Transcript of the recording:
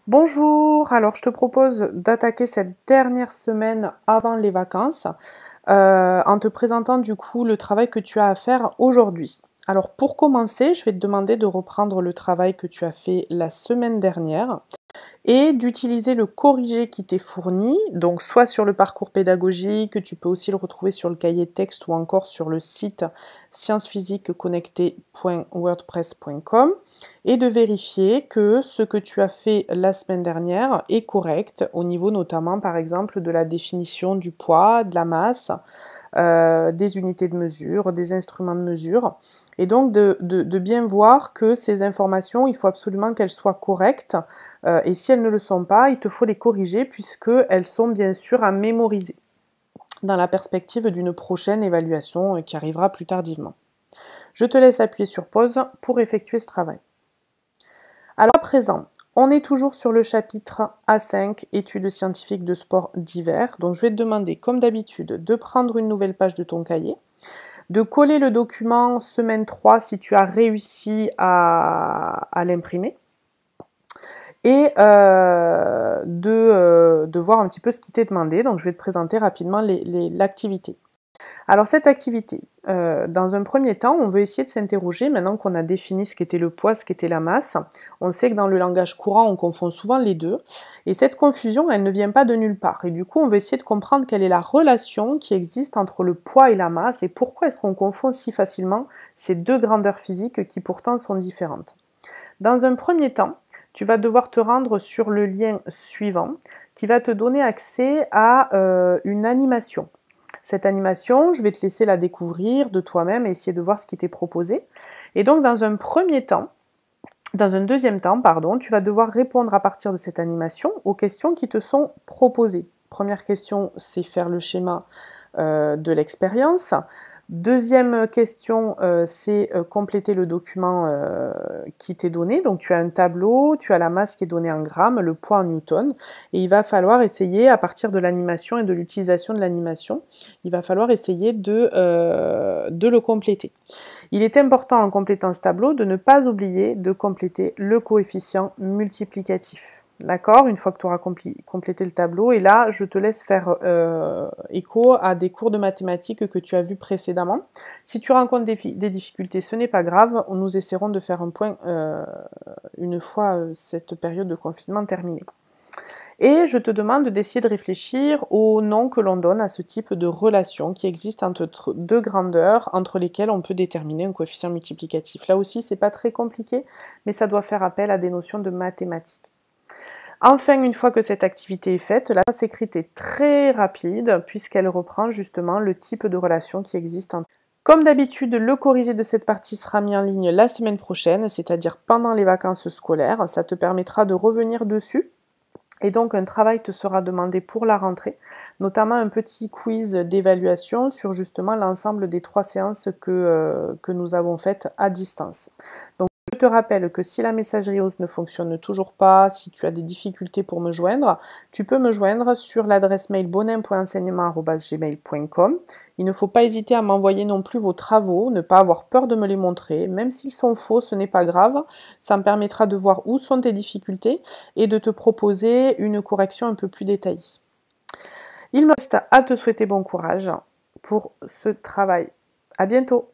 Bonjour, alors je te propose d'attaquer cette dernière semaine avant les vacances en te présentant du coup le travail que tu as à faire aujourd'hui. Alors pour commencer, je vais te demander de reprendre le travail que tu as fait la semaine dernière et d'utiliser le corrigé qui t'est fourni, donc soit sur le parcours pédagogique, tu peux aussi le retrouver sur le cahier de texte ou encore sur le site sciencesphysiqueconnectée.wordpress.com et de vérifier que ce que tu as fait la semaine dernière est correct au niveau notamment par exemple de la définition du poids, de la masse, des unités de mesure, des instruments de mesure. Et donc de bien voir que ces informations, il faut absolument qu'elles soient correctes. Et si elles ne le sont pas, il te faut les corriger puisqu'elles sont bien sûr à mémoriser dans la perspective d'une prochaine évaluation qui arrivera plus tardivement. Je te laisse appuyer sur pause pour effectuer ce travail. Alors à présent, on est toujours sur le chapitre A5, études scientifiques de sport divers. Donc je vais te demander, comme d'habitude, de prendre une nouvelle page de ton cahier, de coller le document semaine 3 si tu as réussi à l'imprimer, et de voir un petit peu ce qui t'est demandé. Donc je vais te présenter rapidement l'activité. Alors cette activité, dans un premier temps, on veut essayer de s'interroger, maintenant qu'on a défini ce qu'était le poids, ce qu'était la masse. On sait que dans le langage courant, on confond souvent les deux. Et cette confusion, elle ne vient pas de nulle part. Et du coup, on veut essayer de comprendre quelle est la relation qui existe entre le poids et la masse et pourquoi est-ce qu'on confond si facilement ces deux grandeurs physiques qui pourtant sont différentes. Dans un premier temps, tu vas devoir te rendre sur le lien suivant qui va te donner accès à une animation. Cette animation, je vais te laisser la découvrir de toi-même et essayer de voir ce qui t'est proposé. Et donc, dans un deuxième temps, tu vas devoir répondre à partir de cette animation aux questions qui te sont proposées. Première question, c'est faire le schéma de l'expérience. Deuxième question, c'est compléter le document qui t'est donné. Donc tu as un tableau, tu as la masse qui est donnée en grammes, le poids en newton, et il va falloir essayer, à partir de l'animation et de l'utilisation de l'animation, il va falloir essayer de le compléter. Il est important en complétant ce tableau de ne pas oublier de compléter le coefficient multiplicatif. D'accord? Une fois que tu auras complété le tableau, et là, je te laisse faire écho à des cours de mathématiques que tu as vus précédemment. Si tu rencontres des difficultés, ce n'est pas grave, nous essaierons de faire un point une fois cette période de confinement terminée. Et je te demande d'essayer de réfléchir au nom que l'on donne à ce type de relation qui existe entre deux grandeurs entre lesquelles on peut déterminer un coefficient multiplicatif. Là aussi, c'est pas très compliqué, mais ça doit faire appel à des notions de mathématiques. Enfin, une fois que cette activité est faite, la tasse écrite est très rapide puisqu'elle reprend justement le type de relation qui existe entre. Comme d'habitude, le corrigé de cette partie sera mis en ligne la semaine prochaine, c'est-à-dire pendant les vacances scolaires. Ça te permettra de revenir dessus. Et donc un travail te sera demandé pour la rentrée, notamment un petit quiz d'évaluation sur justement l'ensemble des 3 séances que nous avons faites à distance. Donc je te rappelle que si la messagerie OSE ne fonctionne toujours pas, si tu as des difficultés pour me joindre, tu peux me joindre sur l'adresse mail bonin.enseignement@gmail.com. Il ne faut pas hésiter à m'envoyer non plus vos travaux, ne pas avoir peur de me les montrer, même s'ils sont faux, ce n'est pas grave, ça me permettra de voir où sont tes difficultés et de te proposer une correction un peu plus détaillée. Il me reste à te souhaiter bon courage pour ce travail. À bientôt!